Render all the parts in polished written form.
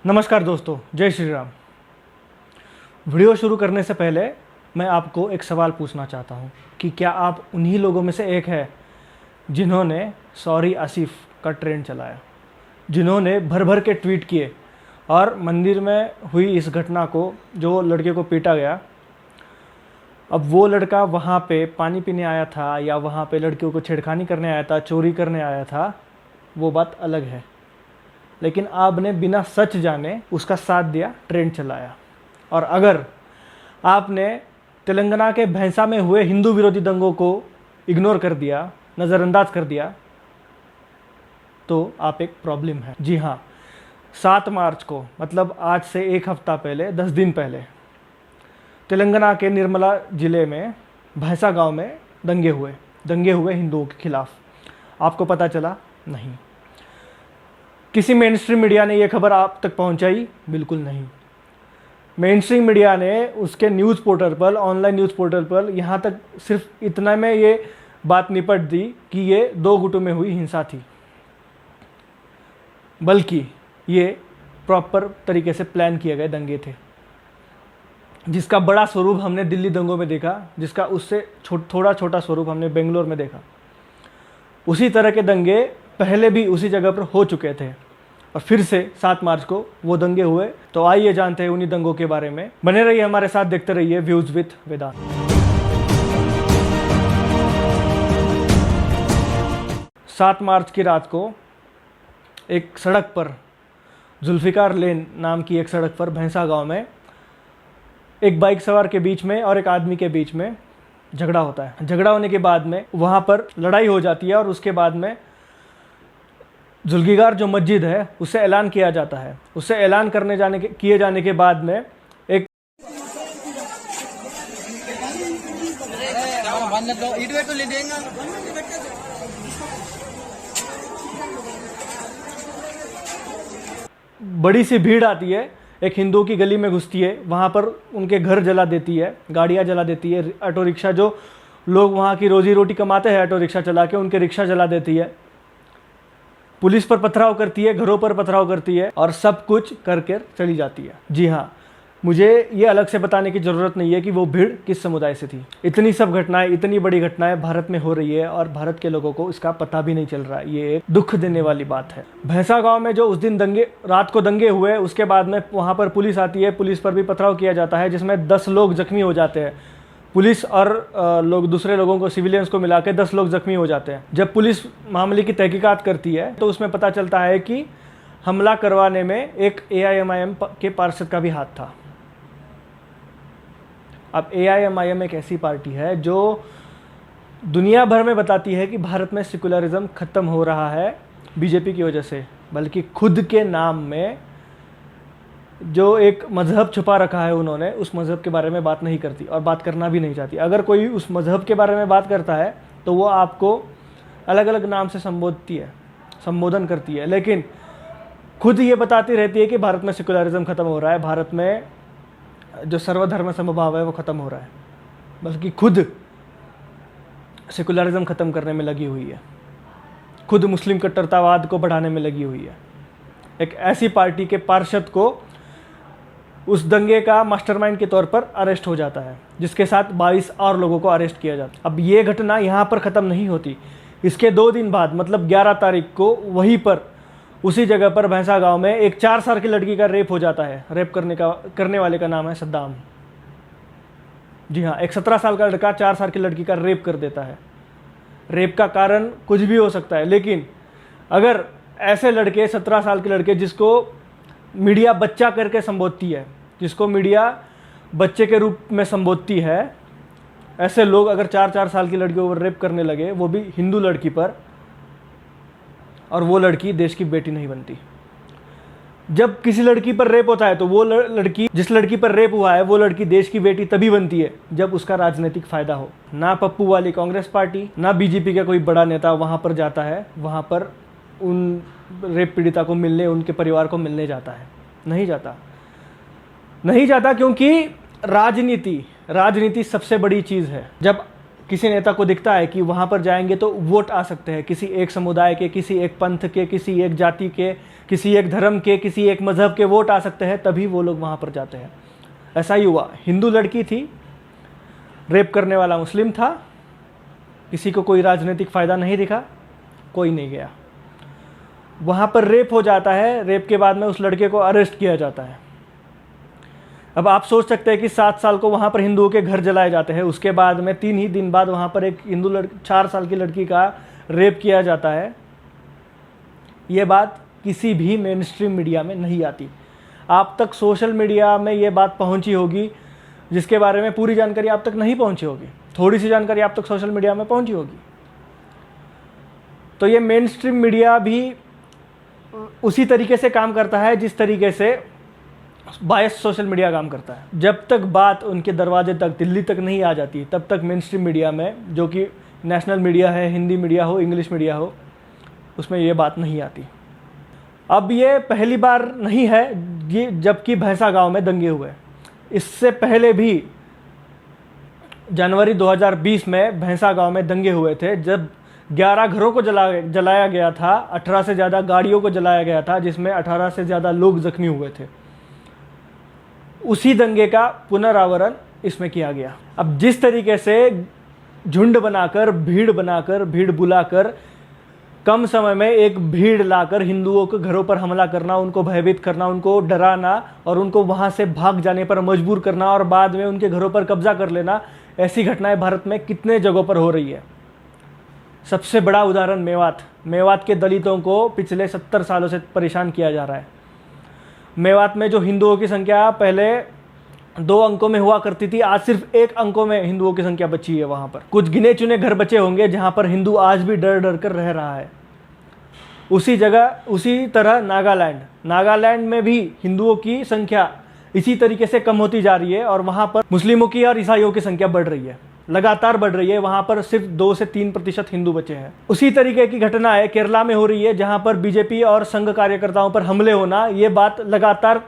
नमस्कार दोस्तों, जय श्री राम। वीडियो शुरू करने से पहले मैं आपको एक सवाल पूछना चाहता हूँ कि क्या आप उन्हीं लोगों में से एक है जिन्होंने सॉरी आसिफ का ट्रेंड चलाया, जिन्होंने भर भर के ट्वीट किए और मंदिर में हुई इस घटना को, जो लड़के को पीटा गया, अब वो लड़का वहाँ पे पानी पीने आया था या वहाँ पे लड़कियों को छेड़खानी करने आया था, चोरी करने आया था, वो बात अलग है। लेकिन आपने बिना सच जाने उसका साथ दिया, ट्रेंड चलाया। और अगर आपने तेलंगाना के भैंसा में हुए हिंदू विरोधी दंगों को इग्नोर कर दिया, नज़रअंदाज कर दिया, तो आप एक प्रॉब्लम है। जी हाँ, 7 मार्च को, मतलब आज से एक हफ्ता पहले, 10 दिन पहले, तेलंगाना के निर्मला ज़िले में भैंसा गांव में दंगे हुए हिंदुओं के खिलाफ। आपको पता चला? नहीं। किसी मेन स्ट्रीम मीडिया ने यह खबर आप तक पहुंचाई? बिल्कुल नहीं। मेन स्ट्रीम मीडिया ने उसके न्यूज़ पोर्टल पर, ऑनलाइन न्यूज़ पोर्टल पर, यहाँ तक सिर्फ इतना में ये बात निपट दी कि ये 2 गुटों में हुई हिंसा थी, बल्कि ये प्रॉपर तरीके से प्लान किए गए दंगे थे, जिसका बड़ा स्वरूप हमने दिल्ली दंगों में देखा, जिसका उससे थोड़ा छोटा स्वरूप हमने बेंगलोर में देखा। उसी तरह के दंगे पहले भी उसी जगह पर हो चुके थे और फिर से 7 मार्च को वो दंगे हुए। तो आइए जानते हैं उन्हीं दंगों के बारे में। बने रहिए हमारे साथ, देखते रहिए व्यूज विद वेदांत। 7 मार्च की रात को एक सड़क पर, जुल्फिकार लेन नाम की एक सड़क पर भैंसा गांव में एक बाइक सवार के बीच में और एक आदमी के बीच में झगड़ा होता है। झगड़ा होने के बाद में वहाँ पर लड़ाई हो जाती है और उसके बाद में जुल्फिकार जो मस्जिद है उससे ऐलान किया जाता है। उससे ऐलान किए जाने के बाद में एक बड़ी सी भीड़ आती है, एक हिंदुओं की गली में घुसती है, वहाँ पर उनके घर जला देती है, गाड़ियाँ जला देती है, ऑटो रिक्शा, जो लोग वहाँ की रोजी रोटी कमाते हैं ऑटो रिक्शा चला के, उनके रिक्शा जला देती है, पुलिस पर पथराव करती है, घरों पर पथराव करती है और सब कुछ करके चली जाती है। जी हाँ, मुझे ये अलग से बताने की ज़रूरत नहीं है कि वो भीड़ किस समुदाय से थी। इतनी सब घटनाएं, इतनी बड़ी घटनाएं भारत में हो रही है और भारत के लोगों को इसका पता भी नहीं चल रहा है। ये एक दुख देने वाली बात है। भैंसा गांव में जो उस दिन रात को दंगे हुए, उसके बाद में वहाँ पर पुलिस आती है, पुलिस पर भी पथराव किया जाता है, जिसमें 10 लोग जख्मी हो जाते हैं। पुलिस और दूसरे लोगों को, सिविलियंस को मिला के 10 लोग जख्मी हो जाते हैं। जब पुलिस मामले की तहकीकात करती है तो उसमें पता चलता है कि हमला करवाने में एक AIMIM के पार्षद का भी हाथ था। अब AIMIM एक ऐसी पार्टी है जो दुनिया भर में बताती है कि भारत में सेकुलरिज्म खत्म हो रहा है बीजेपी की वजह से, बल्कि खुद के नाम में जो एक मज़हब छुपा रखा है उन्होंने, उस मज़हब के बारे में बात नहीं करती और बात करना भी नहीं चाहती। अगर कोई उस मज़हब के बारे में बात करता है तो वो आपको अलग अलग नाम से संबोधन करती है, लेकिन खुद ये बताती रहती है कि भारत में सेकुलरिज्म ख़त्म हो रहा है, भारत में जो सर्वधर्म समभाव है वो ख़त्म हो रहा है, बल्कि खुद सेकुलरिज्म ख़त्म करने में लगी हुई है, खुद मुस्लिम कट्टरतावाद को बढ़ाने में लगी हुई है। एक ऐसी पार्टी के पार्षद को उस दंगे का मास्टरमाइंड के तौर पर अरेस्ट हो जाता है, जिसके साथ 22 और लोगों को अरेस्ट किया जाता है। अब ये घटना यहाँ पर ख़त्म नहीं होती। इसके 2 दिन बाद, मतलब 11 तारीख को, वहीं पर उसी जगह पर भैंसा गांव में एक 4 साल की लड़की का रेप हो जाता है। रेप करने वाले का नाम है सद्दाम। जी हाँ, एक 17 साल का लड़का 4 साल की लड़की का रेप कर देता है। रेप का कारण कुछ भी हो सकता है, लेकिन अगर ऐसे लड़के, 17 साल के लड़के, जिसको मीडिया बच्चा करके संबोधती है, जिसको मीडिया बच्चे के रूप में संबोधती है, ऐसे लोग अगर 4 साल की लड़की पर रेप करने लगे, वो भी हिंदू लड़की पर, और वो लड़की देश की बेटी नहीं बनती। जब किसी लड़की पर रेप होता है तो वो लड़की, जिस लड़की पर रेप हुआ है, वो लड़की देश की बेटी तभी बनती है जब उसका राजनीतिक फ़ायदा हो। ना पप्पू वाली कांग्रेस पार्टी, ना बीजेपी का कोई बड़ा नेता वहाँ पर जाता है, वहाँ पर उन रेप पीड़िता को मिलने, उनके परिवार को मिलने जाता है। नहीं जाता क्योंकि राजनीति सबसे बड़ी चीज़ है। जब किसी नेता को दिखता है कि वहाँ पर जाएंगे तो वोट आ सकते हैं, किसी एक समुदाय के, किसी एक पंथ के, किसी एक जाति के, किसी एक धर्म के, किसी एक मज़हब के वोट आ सकते हैं, तभी वो लोग वहाँ पर जाते हैं। ऐसा ही हुआ। हिंदू लड़की थी, रेप करने वाला मुस्लिम था, किसी को कोई राजनीतिक फ़ायदा नहीं दिखा, कोई नहीं गया। वहाँ पर रेप हो जाता है, रेप के बाद में उस लड़के को अरेस्ट किया जाता है। अब आप सोच सकते हैं कि 7 साल को वहाँ पर हिंदुओं के घर जलाए जाते हैं, उसके बाद में 3 ही दिन बाद वहाँ पर एक हिंदू 4 साल की लड़की का रेप किया जाता है। ये बात किसी भी मेन स्ट्रीम मीडिया में नहीं आती। आप तक सोशल मीडिया में ये बात पहुँची होगी जिसके बारे में पूरी जानकारी आप तक नहीं पहुँची होगी, थोड़ी सी जानकारी आप तक सोशल मीडिया में पहुँची होगी। तो ये मेन स्ट्रीम मीडिया भी उसी तरीके से काम करता है जिस तरीके से बायस सोशल मीडिया काम करता है। जब तक बात उनके दरवाजे तक, दिल्ली तक नहीं आ जाती, तब तक मेन स्ट्रीम मीडिया में, जो कि नेशनल मीडिया है, हिंदी मीडिया हो, इंग्लिश मीडिया हो, उसमें ये बात नहीं आती। अब ये पहली बार नहीं है ये जबकि भैंसा गांव में दंगे हुए। इससे पहले भी जनवरी 2020 में भैंसा गांव में दंगे हुए थे, जब 11 घरों को जलाया गया था, 18 से ज़्यादा गाड़ियों को जलाया गया था, जिसमें 18 से ज़्यादा लोग जख्मी हुए थे। उसी दंगे का पुनरावरण इसमें किया गया। अब जिस तरीके से झुंड बनाकर, भीड़ बुलाकर, कम समय में एक भीड़ लाकर हिंदुओं के घरों पर हमला करना, उनको भयभीत करना, उनको डराना और उनको वहां से भाग जाने पर मजबूर करना और बाद में उनके घरों पर कब्जा कर लेना, ऐसी घटनाएं भारत में कितने जगहों पर हो रही है। सबसे बड़ा उदाहरण मेवात के दलितों को पिछले 70 सालों से परेशान किया जा रहा है। मेवात में जो हिंदुओं की संख्या पहले 2 अंकों में हुआ करती थी, आज सिर्फ 1 अंकों में हिंदुओं की संख्या बची है। वहां पर कुछ गिने चुने घर बचे होंगे जहां पर हिंदू आज भी डर डर कर रह रहा है। उसी तरह नागालैंड में भी हिंदुओं की संख्या इसी तरीके से कम होती जा रही है और वहां पर मुस्लिमों की और ईसाइयों की संख्या बढ़ रही है, लगातार बढ़ रही है। वहां पर सिर्फ 2 से 3% हिंदू बचे हैं। उसी तरीके की घटना है केरला में हो रही है, जहां पर बीजेपी और संघ कार्यकर्ताओं पर हमले होना, ये बात लगातार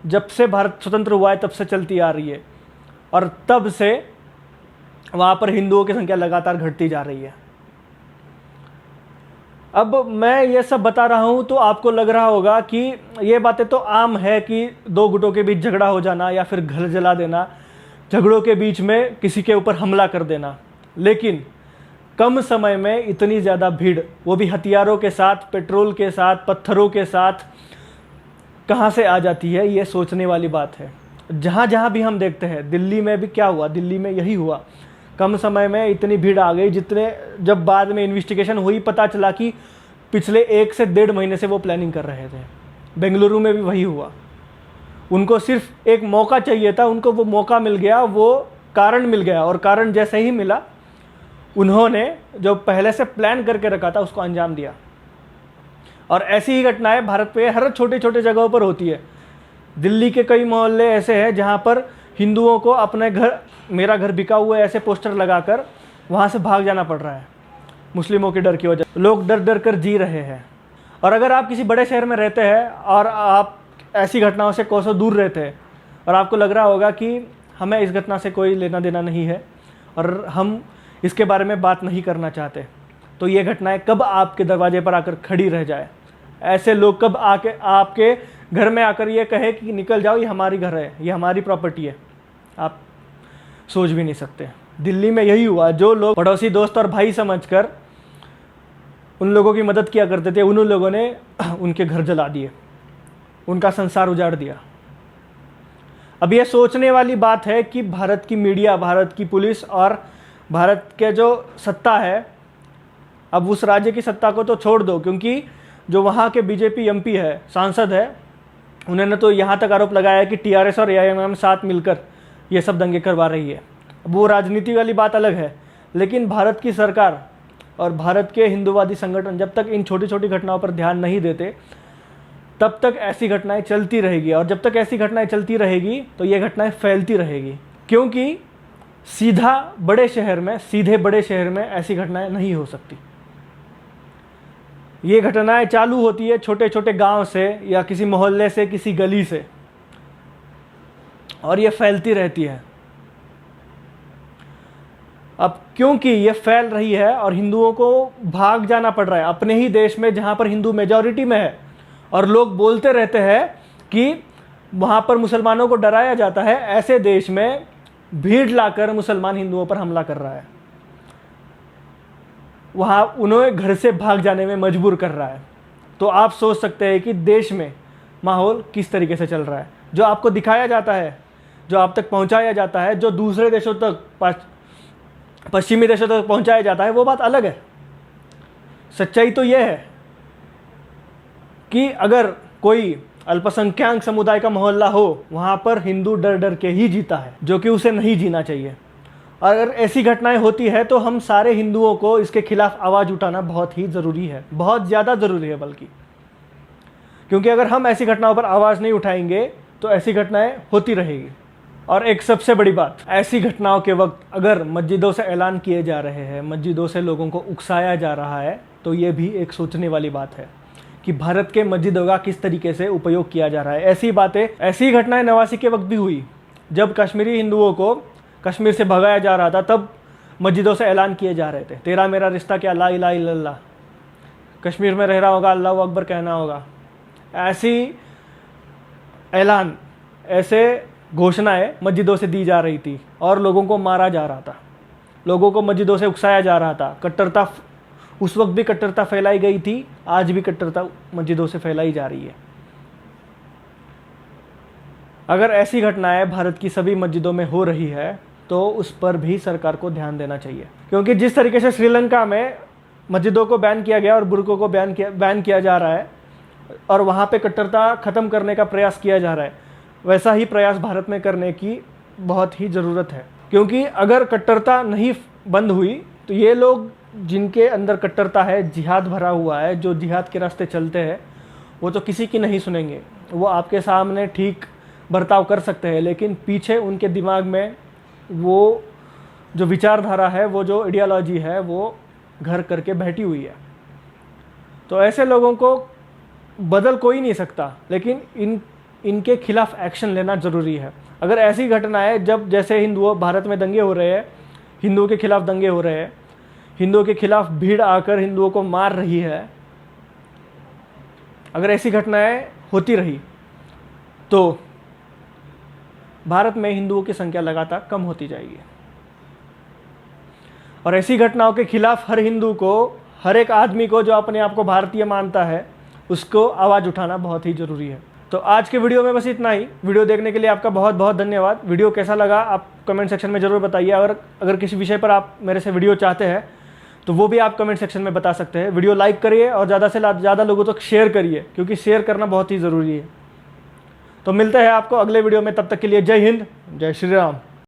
जब से भारत स्वतंत्र हुआ है तब से चलती आ रही है और तब से वहां पर हिंदुओं की संख्या लगातार घटती जा रही है। अब मैं ये सब बता रहा हूं तो आपको लग रहा होगा कि ये बातें तो आम है कि 2 गुटों के बीच झगड़ा हो जाना या फिर घर जला देना, झगड़ों के बीच में किसी के ऊपर हमला कर देना, लेकिन कम समय में इतनी ज़्यादा भीड़, वो भी हथियारों के साथ, पेट्रोल के साथ, पत्थरों के साथ, कहाँ से आ जाती है, ये सोचने वाली बात है। जहाँ जहाँ भी हम देखते हैं, दिल्ली में भी क्या हुआ, दिल्ली में यही हुआ। कम समय में इतनी भीड़ आ गई, जब बाद में इन्वेस्टिगेशन हुई पता चला कि पिछले 1 से 1.5 महीने से वो प्लानिंग कर रहे थे। बेंगलुरु में भी वही हुआ। उनको सिर्फ एक मौका चाहिए था, उनको वो मौका मिल गया, वो कारण मिल गया और कारण जैसे ही मिला उन्होंने जो पहले से प्लान करके रखा था उसको अंजाम दिया। और ऐसी ही घटनाएं भारत पे हर छोटे छोटे जगहों पर होती है। दिल्ली के कई मोहल्ले ऐसे हैं जहां पर हिंदुओं को अपने घर, मेरा घर बिका हुआ है, ऐसे पोस्टर लगाकर वहां से भाग जाना पड़ रहा है मुस्लिमों के डर की वजह। लोग डर डर कर जी रहे हैं। और अगर आप किसी बड़े शहर में रहते हैं और आप ऐसी घटनाओं से कोसों दूर रहते हैं और आपको लग रहा होगा कि हमें इस घटना से कोई लेना देना नहीं है और हम इसके बारे में बात नहीं करना चाहते, तो ये घटनाएं कब आपके दरवाजे पर आकर खड़ी रह जाए। ऐसे लोग कब आके आपके घर में आकर ये कहे कि निकल जाओ, ये हमारी घर है, ये हमारी प्रॉपर्टी है, आप सोच भी नहीं सकते। दिल्ली में यही हुआ। जो लोग पड़ोसी, दोस्त और भाई समझकर उन लोगों की मदद किया करते थे, उन लोगों ने उनके घर जला दिए, उनका संसार उजाड़ दिया। अब ये सोचने वाली बात है कि भारत की मीडिया, भारत की पुलिस और भारत के जो सत्ता है, अब उस राज्य की सत्ता को तो छोड़ दो, क्योंकि जो वहाँ के बीजेपी एमपी है, सांसद है, उन्होंने तो यहाँ तक आरोप लगाया है कि टीआरएस और एआईएमआईएम साथ मिलकर ये सब दंगे करवा रही है। अब वो राजनीति वाली बात अलग है, लेकिन भारत की सरकार और भारत के हिंदूवादी संगठन जब तक इन छोटी छोटी घटनाओं पर ध्यान नहीं देते, तब तक ऐसी घटनाएं चलती रहेगी। और जब तक ऐसी घटनाएं चलती रहेगी तो ये घटनाएं फैलती रहेगी, क्योंकि सीधे बड़े शहर में ऐसी घटनाएं नहीं हो सकती। ये घटनाएं चालू होती है छोटे छोटे गांव से या किसी मोहल्ले से, किसी गली से, और ये फैलती रहती है। अब क्योंकि ये फैल रही है और हिंदुओं को भाग जाना पड़ रहा है अपने ही देश में जहाँ पर हिंदू मेजॉरिटी में है, और लोग बोलते रहते हैं कि वहाँ पर मुसलमानों को डराया जाता है, ऐसे देश में भीड़ लाकर मुसलमान हिंदुओं पर हमला कर रहा है, वहाँ उन्हें घर से भाग जाने में मजबूर कर रहा है। तो आप सोच सकते हैं कि देश में माहौल किस तरीके से चल रहा है। जो आपको दिखाया जाता है, जो आप तक पहुँचाया जाता है, जो दूसरे देशों तक, पश्चिमी देशों तक पहुँचाया जाता है, वो बात अलग है। सच्चाई तो यह है कि अगर कोई अल्पसंख्यक समुदाय का मोहल्ला हो, वहाँ पर हिंदू डर डर के ही जीता है, जो कि उसे नहीं जीना चाहिए। और अगर ऐसी घटनाएं होती है तो हम सारे हिंदुओं को इसके खिलाफ आवाज़ उठाना बहुत ही ज़रूरी है, बहुत ज़्यादा ज़रूरी है बल्कि, क्योंकि अगर हम ऐसी घटनाओं पर आवाज़ नहीं उठाएंगे तो ऐसी घटनाएं होती रहेगी। और एक सबसे बड़ी बात, ऐसी घटनाओं के वक्त अगर मस्जिदों से ऐलान किए जा रहे हैं, मस्जिदों से लोगों को उकसाया जा रहा है, तो ये भी एक सोचने वाली बात है कि भारत के मस्जिदों का किस तरीके से उपयोग किया जा रहा है। ऐसी बातें, ऐसी घटनाएं 89 के वक्त भी हुई, जब कश्मीरी हिंदुओं को कश्मीर से भगाया जा रहा था, तब मस्जिदों से ऐलान किए जा रहे थे, तेरा मेरा रिश्ता क्या, ला इलाहा इल्लल्लाह, कश्मीर में रह रहा होगा अल्लाह अकबर कहना होगा। ऐसी ऐलान, ऐसे घोषणाएं मस्जिदों से दी जा रही थी और लोगों को मारा जा रहा था, लोगों को मस्जिदों से उकसाया जा रहा था। कट्टरता, उस वक्त भी कट्टरता फैलाई गई थी, आज भी कट्टरता मस्जिदों से फैलाई जा रही है। अगर ऐसी घटनाएं भारत की सभी मस्जिदों में हो रही है तो उस पर भी सरकार को ध्यान देना चाहिए, क्योंकि जिस तरीके से श्रीलंका में मस्जिदों को बैन किया गया और बुर्कों को बैन किया जा रहा है और वहाँ पे कट्टरता ख़त्म करने का प्रयास किया जा रहा है, वैसा ही प्रयास भारत में करने की बहुत ही ज़रूरत है। क्योंकि अगर कट्टरता नहीं बंद हुई तो ये लोग जिनके अंदर कट्टरता है, जिहाद भरा हुआ है, जो जिहाद के रास्ते चलते हैं, वो तो किसी की नहीं सुनेंगे। वो आपके सामने ठीक बर्ताव कर सकते हैं, लेकिन पीछे उनके दिमाग में वो जो विचारधारा है, वो जो आइडियोलॉजी है, वो घर करके बैठी हुई है। तो ऐसे लोगों को बदल कोई नहीं सकता, लेकिन इनके खिलाफ एक्शन लेना ज़रूरी है। अगर ऐसी घटनाएं, जब जैसे हिंदुओं, भारत में दंगे हो रहे हैं, हिंदुओं के खिलाफ दंगे हो रहे हैं, हिंदुओं के खिलाफ भीड़ आकर हिंदुओं को मार रही है, अगर ऐसी घटनाएं होती रही तो भारत में हिंदुओं की संख्या लगातार कम होती जाएगी। और ऐसी घटनाओं के खिलाफ हर हिंदू को, हर एक आदमी को जो अपने आप को भारतीय मानता है, उसको आवाज़ उठाना बहुत ही ज़रूरी है। तो आज के वीडियो में बस इतना ही। वीडियो देखने के लिए आपका बहुत बहुत धन्यवाद। वीडियो कैसा लगा आप कमेंट सेक्शन में ज़रूर बताइए। और अगर किसी विषय पर आप मेरे से वीडियो चाहते हैं तो वो भी आप कमेंट सेक्शन में बता सकते हैं। वीडियो लाइक करिए और ज़्यादा से ज़्यादा लोगों तक शेयर करिए, क्योंकि शेयर करना बहुत ही ज़रूरी है। तो मिलते हैं आपको अगले वीडियो में, तब तक के लिए जय हिंद, जय श्री राम।